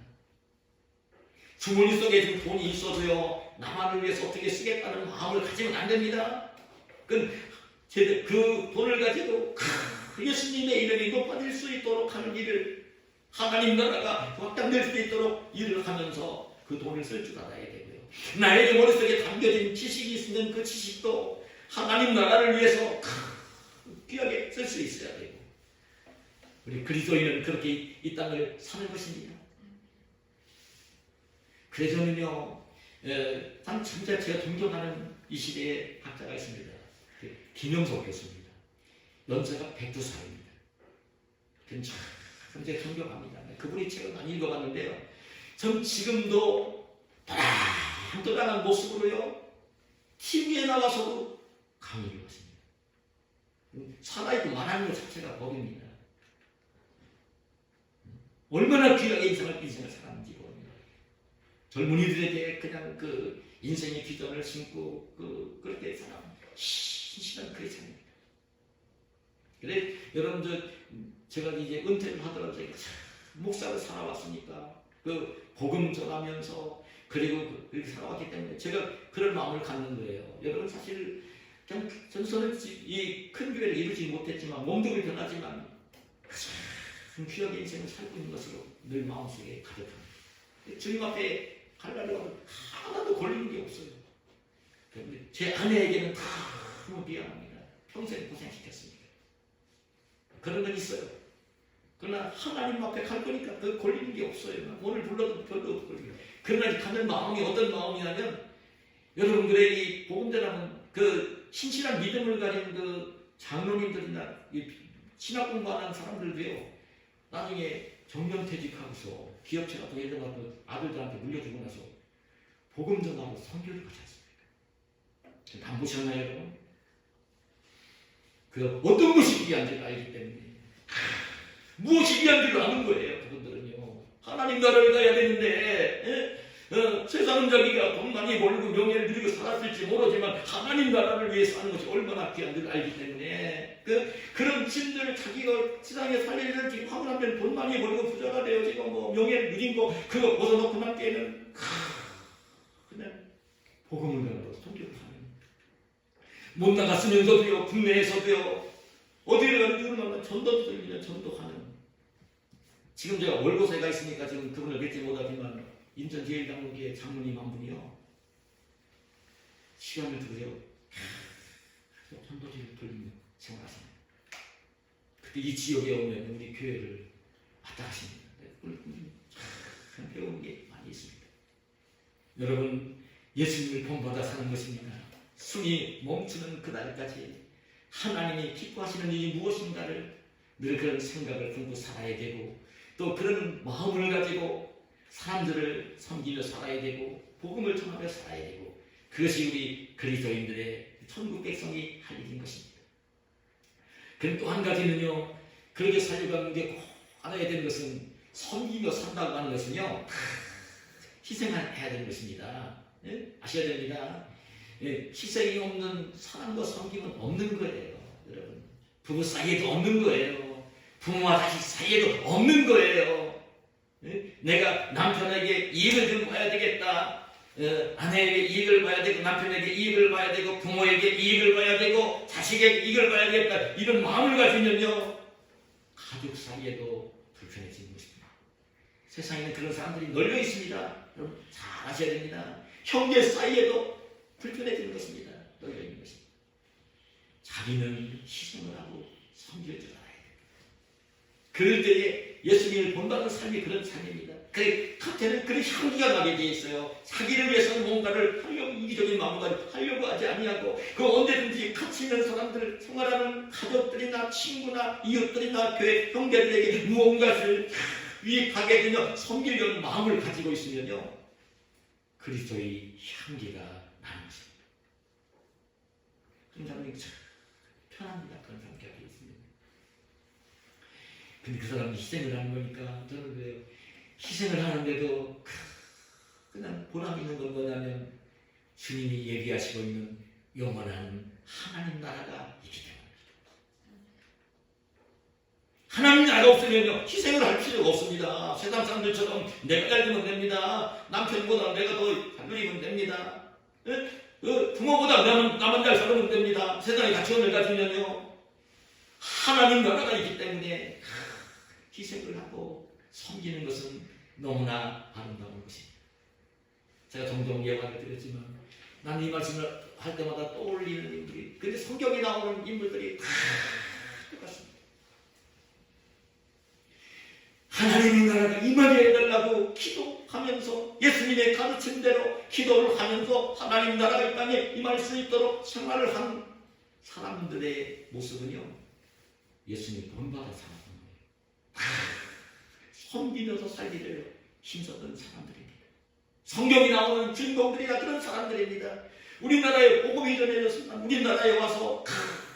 주머니 속에 지금 돈이 있어도요, 나만을 위해서 어떻게 쓰겠다는 마음을 가지면 안 됩니다. 그 돈을 가지고 예수님의 이름이 높아질 수 있도록 하는 일을, 하나님 나라가 확장될 수 있도록 일을 하면서 그 돈을 쓸 줄 알아야 되고요. 나에게 머릿속에 담겨진 지식이 있으면 그 지식도 하나님 나라를 위해서 귀하게 쓸 수 있어야 되고, 우리 그리스도인은 그렇게 이 땅을 사는 것입니다. 그래서 저는요, 진짜 제가 존경하는 이 시대의 학자가 있습니다. 김영석 교수입니다. 연세가 102살입니다. 참 제가 존경합니다. 그분의 책을 많이 읽어봤는데요, 전 지금도 또랑또랑한 모습으로요, TV에 나와서도 강의를 하십니다. 살아있고 말하는 것 자체가 법입니다. 얼마나 귀하게 인생을 살았는지 모릅니다. 젊은이들에게 그냥 인생의 비전을 심고 그렇게 살아 신실한 크리스찬입니다. 그래 여러분, 제가 이제 은퇴를 하더라도 목사를 살아왔으니까 그 복음 전하면서 그리고 그렇게 살아왔기 때문에 제가 그런 마음을 갖는 거예요. 여러분 사실 전서는 이 큰 교회를 이루지 못했지만 몸도 변하지만 큰 귀하게 인생을 살고 있는 것으로 늘 마음속에 가득합니다. 주님 앞에 갈 날이 와도 하나도 걸리는 게 없어요. 그런데 제 아내에게는 너무 미안합니다. 평생 고생시켰습니다. 그런 건 있어요. 그러나 하나님 앞에 갈 거니까 그 걸리는 게 없어요. 오늘 불러도 별로 없거든요. 그러나 가는 마음이 어떤 마음이냐면 여러분들의 이 복음 전하는 그 신실한 믿음을 가진 그 장로님들이나 신학 공부하는 사람들도요. 나중에 정년퇴직하고서 기업체 같은 예를 들어 아들들한테 물려주고 나서 복음 전하고 선교를 가지 않습니까? 안 보셨나요, 여러분? 그 어떤 것이 귀한지를 알기 때문에 무엇이 귀한지를 아는 거예요. 그분들은요. 하나님 나라를 가야 되는데 세상 자기가 돈 많이 벌고 명예를 누리고 살았을지 모르지만 하나님 나라를 위해서 하는 것이 얼마나 귀한지를 알기 때문에 그런 짐들 자기가 세상에 살 일을 지금 하고 나면 돈 많이 벌고 부자가 되어 지금 뭐 명예를 누린 거 그거 벗어놓고 난 때에는 그냥 복음을 가지고 선교를 하는 못 나갔으면서도요 국내에서도요 어디를 가는 줄은 전도도 들리냐 전도하는 지금 제가 월고사에 가 있으니까 지금 그분을 뵙지 못하지만 인천제일장로교회 장로님 한 분이요 시간을 두고요 전도지를 돌리며 생각하십니다. 그때 이 지역에 오면 우리 교회를 왔다 가십니다. 참 배우는 게 많이 있습니다. 여러분 예수님을 본받아 사는 것입니다. 숨이 멈추는 그날까지 하나님이 기뻐하시는 일이 무엇인가를 늘 그런 생각을 품고 살아야 되고 또 그런 마음을 가지고 사람들을 섬기며 살아야 되고 복음을 전하며 살아야 되고 그것이 우리 그리스도인들의 천국 백성이 할 일인 것입니다. 그럼 또 한 가지는요. 그렇게 살려고 하는데 꼭 알아야 되는 것은 섬기며 산다고 하는 것은요. 희생해야 되는 것입니다. 예? 아셔야 됩니다. 예, 희생이 없는 사랑과 섬김은 없는 거예요. 여러분 부부 사이에도 없는 거예요. 부모와 자식 사이에도 없는 거예요. 내가 남편에게 이익을 좀 봐야 되겠다. 아내에게 이익을 봐야 되고 남편에게 이익을 봐야 되고 부모에게 이익을 봐야 되고 자식에게 이익을 봐야 되겠다. 이런 마음을 가지면요. 가족 사이에도 불편해지는 것입니다. 세상에는 그런 사람들이 널려 있습니다. 여러분 잘 아셔야 됩니다. 형제 사이에도 불편해지는 것입니다. 널려 있는 것입니다. 자기는 희생을 하고 섬길 줄 알아야 됩니다. 그럴 때에 예수님을 본받는 삶이 그런 삶입니다. 그 겉에는 그런 향기가 나게 되어 있어요. 자기를 위해서는 뭔가를 하려고 이기적인 마음을 하려고 하지 아니하고 그 언제든지 같이 있는 사람들 생활하는 가족들이나 친구나 이웃들이나 교회 형제들에게 무언가를 유익하게 되며 섬기려는 마음을 가지고 있으면요. 그리스도의 향기가 나는 것입니다. 그런 사람이 참 편합니다. 그런 사람 곁에 있습니다. 근데 그 사람이 희생을 하는 거니까 저는 왜요? 희생을 하는데도 그냥 보람 있는 건 뭐냐면 주님이 예비하시고 있는 영원한 하나님 나라가 있기 때문입니다. 하나님 나라가 없으면요 희생을 할 필요가 없습니다. 세상 사람들처럼 내가 잘 되면 됩니다. 남편보다 내가 더 잘 누리면 됩니다. 부모보다 나만 잘 살면 됩니다. 세상의 가치관을 가지면요 하나님 나라가 있기 때문에 희생을 하고 섬기는 것은 너무나 아름다운 것입니다. 제가 종종 예화를 드렸지만 난 이 말씀을 할 때마다 떠올리는 인물이 근데 성경에 나오는 인물들이 다 똑같습니다. 하나님의 나라가 임하게 해달라고 기도하면서 예수님의 가르침대로 기도를 하면서 하나님 나라가 이 땅에 임할 수 있도록 생활을 한 사람들의 모습은요 예수님 본받아 살았던 거예요. 섬기면서 살기를 힘썼던 사람들입니다. 성경이 나오는 주인공들이 다 그런 사람들입니다. 우리나라에 복음이 전해졌습니다. 우리나라에 와서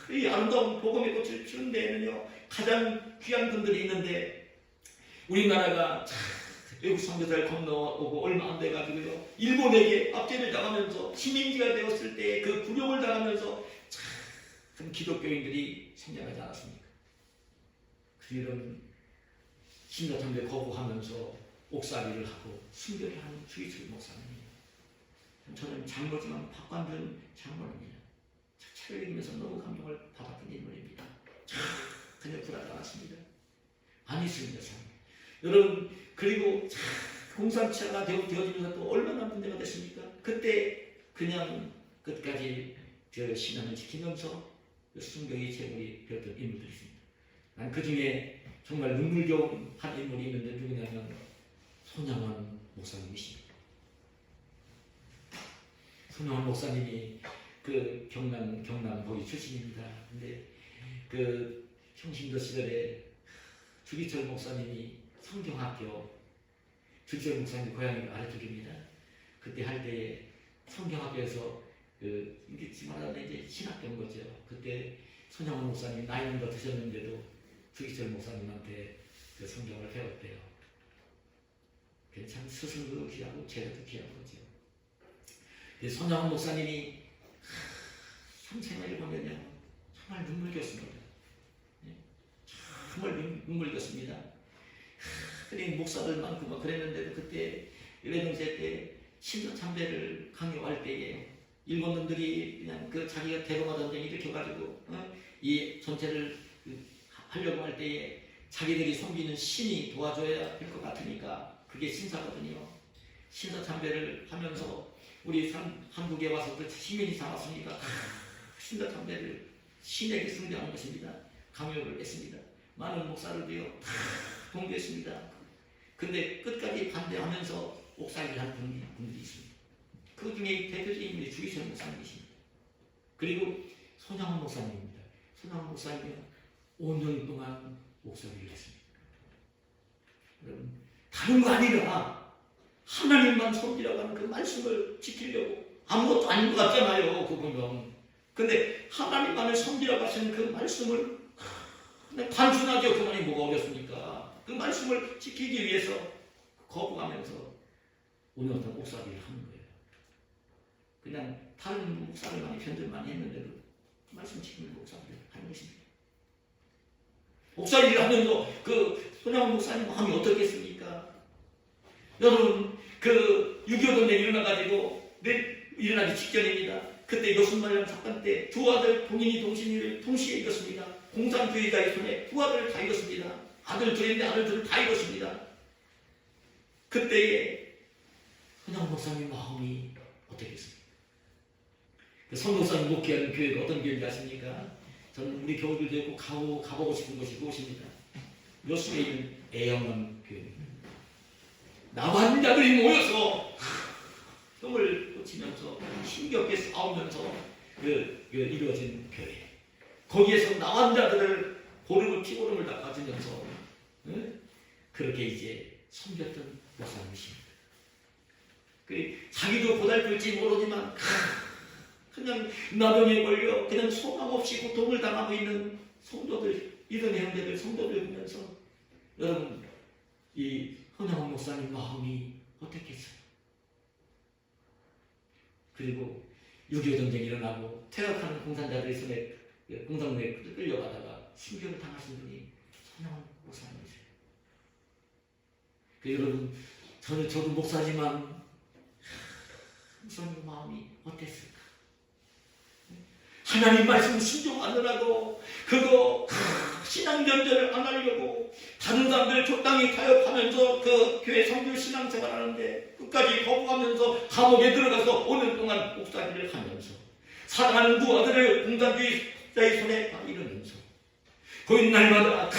이 아름다운 복음의 꽃을 피우는 데에는요 가장 귀한 분들이 있는데 우리나라가 외국 선교사를 건너오고 얼마 안 돼가지고요 일본에게 압제를 당하면서 식민지가 되었을 때 그 굴욕을 당하면서 참 기독교인들이 생겨나지 않았습니까? 그들은 신자참배 거부하면서 옥살이를 하고 순교를 하는 주기철 목사님이에요. 저는 장로지만 박관준 장로입니다. 책을 읽으면서 너무 감동을 받았던 인물입니다. 그냥 불하지 않았습니다. 아니습니다. 여러분, 그리고 공산체가 되어지면서 또 얼마나 문제가 됐습니까? 그때 그냥 끝까지 저 신앙을 지키면서 순교의 제물이 되었던 인물들이 있습니다. 난 그 중에 정말 눈물겨운 한 인물이 있는데 누구냐면 손양원 목사님이십니다. 손양원 목사님이 그 경남 거기 출신입니다. 근데 그 평신도 시절에 주기철 목사님이 성경학교, 주기철 목사님 고향이 아래쪽입니다. 그때 할 때에 성경학교에서 이게 말하자면 이제 신학교인 거죠. 그때 손양원 목사님 나이는 더 드셨는데도 주기철 목사님한테 그 성경을 배웠대요. 참 스승도 귀하고 제자도 귀한 거죠. 손양원 목사님이 성생활을 보면요 정말 눈물겼습니다. 정말 눈물겼습니다. 그래 목사들 많고 막 그랬는데도 그때 외동제 때 신자참배를 강요할 때에 일본 놈들이 그냥 그 자기가 대동아전쟁 일으켜가지고 이 전체를 하려고 할 때에 자기들이 섬기는 신이 도와줘야 될 것 같으니까 그게 신사거든요. 신사참배를 하면서 우리 한국에 와서 그 시민이 살았으니까 신사참배를 신에게 숭배하는 것입니다. 강요를 했습니다. 많은 목사들도요 다 동조했습니다. 근데 끝까지 반대하면서 옥살이를 한 분들이 있습니다. 그 중에 대표적인 인물이 주기철 목사님이십니다. 그리고 손양원 목사님입니다. 손양원 목사님이 5년 동안 옥살이를 했습니다. 여러분, 다른 거 아니라 하나님만 섬기라고 하는 그 말씀을 지키려고 아무것도 아닌 것 같잖아요. 그 보면. 근데 하나님만을 섬기라고 하시는 그 말씀을 단순하게 그만이 뭐가 어렵습니까? 그 말씀을 지키기 위해서 거부하면서 5년 동안 옥살이를 하는 거예요. 그냥 다른 목사를 많이 편들 많이 했는데도 말씀 지키는 옥살이를 하는 것입니다. 옥살이를 하면서 그 손양원 목사님 마음이 어떻겠습니까? 여러분 그 6.25 전쟁이 일어나가지고 일어나기 직전입니다. 그때 요순말년 사건 때 두 아들 동인이 동시에 잃었습니다. 공산주의자의 손에 두 아들을 다 잃었습니다. 아들 둘인데 아들 둘을 다 잃었습니다. 그때에 손양원 목사님 마음이 어떻겠습니까? 그 선교사님 목회하는 교회가 어떤 교회인지 아십니까? 저는 우리 교우들도 꼭 가보고 싶은 곳이 그곳입니다. 요즘에 있는 애영원 교회입니다. 남한자들이 모여서 힘을 꽂히면서 힘겹게 싸우면서 이루어진 교회. 거기에서 남한자들을 고름을 피고름을 닦아주면서 그렇게 이제 섬겼던 목사님이십니다. 자기도 고달플지 모르지만 그냥 나병에 걸려 그냥 소망 없이 고통을 당하고 있는 성도들, 이런 형제들, 성도들 보면서 여러분 이 손양원 목사님 마음이 어떻겠어요? 그리고 6.25 전쟁이 일어나고 퇴역하는 공산자들의 손에 공산군에 끌려가다가 순교를 당하신 분이 손양원 목사님이세요. 여러분 저도 목사지만 목사님 마음이 어땠을까? 하나님 말씀 순종하느라고 그거 신앙 변절을 안 하려고 다른 사람들 적당히 타협하면서 그 교회 성교 신앙생활하는데 끝까지 거부하면서 감옥에 들어가서 5년 동안 옥살이를 하면서 사랑하는 두 아들을 공산주의자의 손에 다 잃으면서 거기 날마다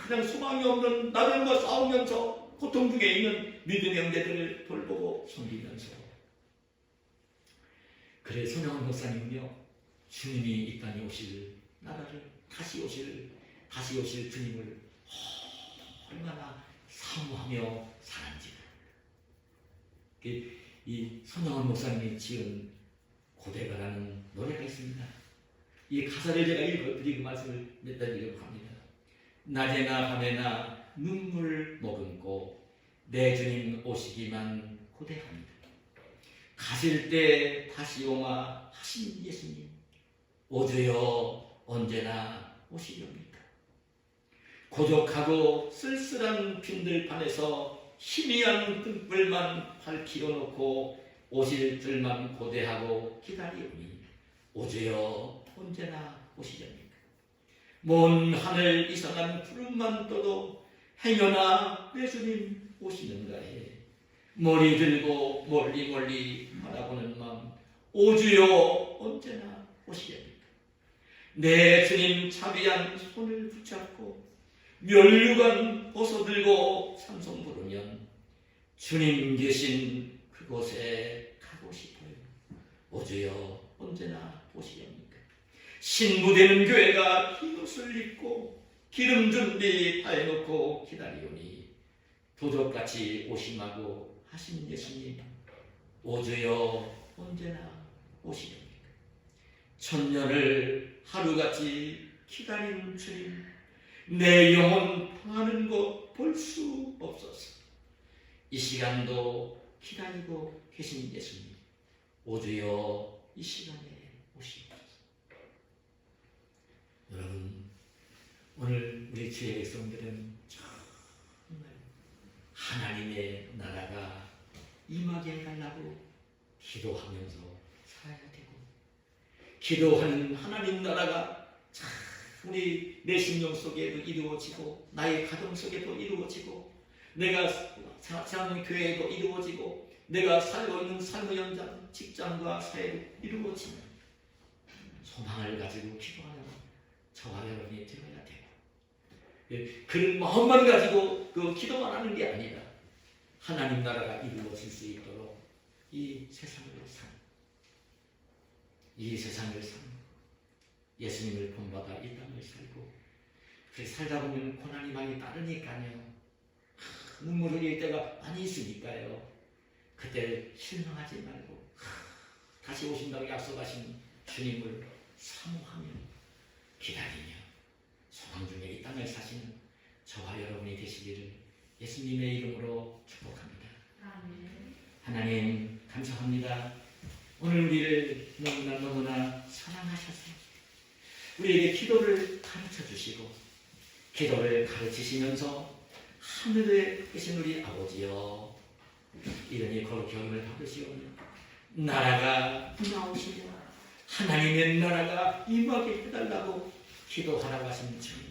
그냥 소망이 없는 나병과 싸우면서 고통 중에 있는 믿음의 형제들을 돌보고 섬기면서 그래 손양원 목사님은요 주님이 이 땅에 오실 나라를 다시 오실 주님을 얼마나 사모하며 사는지 이 손양원 목사님이 지은 고대가라는 노래가 있습니다. 이 가사를 제가 읽어드리고 말씀을 몇 달 읽으려고 합니다. 낮에나 밤에나 눈물 머금고 내 주님 오시기만 고대합니다. 가실 때 다시 오마 하신 예수님 오주여 언제나 오시렵니까? 고독하고 쓸쓸한 빈들판에서 희미한 등불만 밝히려 놓고 오실 줄만 고대하고 기다리오니 오주여 언제나 오시렵니까? 먼 하늘 이상한 구름만 떠도 행여나 내 주님 오시는가에 머리 들고 멀리 멀리 바라보는 마음 오주여 언제나 오시렵니까? 내 주님 자비한 손을 붙잡고 면류관 벗어들고 찬송 부르면 주님 계신 그곳에 가고 싶어요. 오주여 언제나 오시렵니까? 신부되는 교회가 흰옷을 입고 기름 준비 다 해놓고 기다리오니 도적같이 오심하고 하신 예수님 오주여 언제나 오시렵니까? 천년을 하루같이 기다리는 주님 내 영혼 당하는 것 볼 수 없어서 이 시간도 기다리고 계신 예수님 오주여 이 시간에 오시옵소서. 여러분 오늘 우리 주의 백성들은 정말 하나님의 나라가 임하게 해달라고 기도하면서 살아야 되고 기도하는 하나님 나라가 참 우리 내 심령 속에도 이루어지고 나의 가정 속에도 이루어지고 내가 사는 교회에도 이루어지고 내가 살고 있는 삶의 현장 직장과 사회도 이루어지는 소망을 가지고 기도하는 저와 여러분이 되어야 되고 그런 마음만 가지고 그 기도만 하는 게 아니라 하나님 나라가 이루어질 수 있도록 이 세상을 산 예수님을 본받아 이 땅을 살고 그렇게 살다 보면 고난이 많이 따르니까요. 눈물 흘릴 때가 많이 있으니까요. 그때 실망하지 말고 다시 오신다고 약속하신 주님을 사모하며 기다리며 소망 중에 이 땅을 사시는 저와 여러분이 되시기를 예수님의 이름으로 축복합니다. 아멘. 하나님 감사합니다. 오늘 우리를 너무나 사랑하셔서 우리에게 기도를 가르쳐 주시고 기도를 가르치시면서 하늘에 계신 우리 아버지여 이러니 거룩히 여김을 받으시오니 나라가 나오시며 하나님의 나라가 임하게 해달라고 기도하라고 하신 주님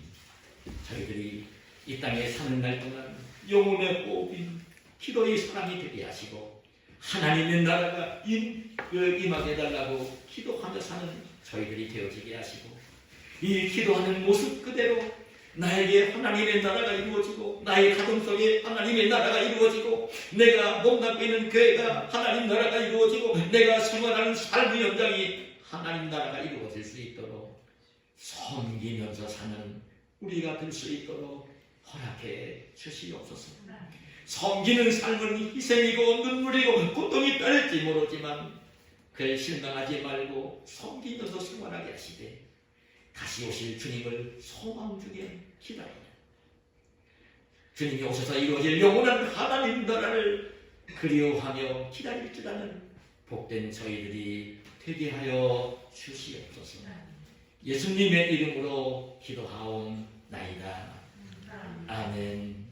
저희들이 이 땅에 사는 날 동안 영혼의 호흡인 기도의 사람이 되게 하시고 하나님의 나라가 임하게 해달라고 기도하며 사는 저희들이 되어지게 하시고 이 기도하는 모습 그대로 나에게 하나님의 나라가 이루어지고 나의 가정 속에 하나님의 나라가 이루어지고 내가 몸담고 있는 교회가 하나님 나라가 이루어지고 내가 생활하는 삶의 현장이 하나님 나라가 이루어질 수 있도록 섬기면서 사는 우리가 될 수 있도록 허락해 주시옵소서. 섬기는 삶은 희생이고 눈물이고 고통이 따를지 모르지만 그에 실망하지 말고 섬기면서 생활하게 하시되 다시 오실 주님을 소망 중에 기다리는 주님이 오셔서 이루어질 영원한 하나님 나라를 그리워하며 기다릴 줄 아는 복된 저희들이 되게 하여 주시옵소서. 예수님의 이름으로 기도하옵나이다. 아멘.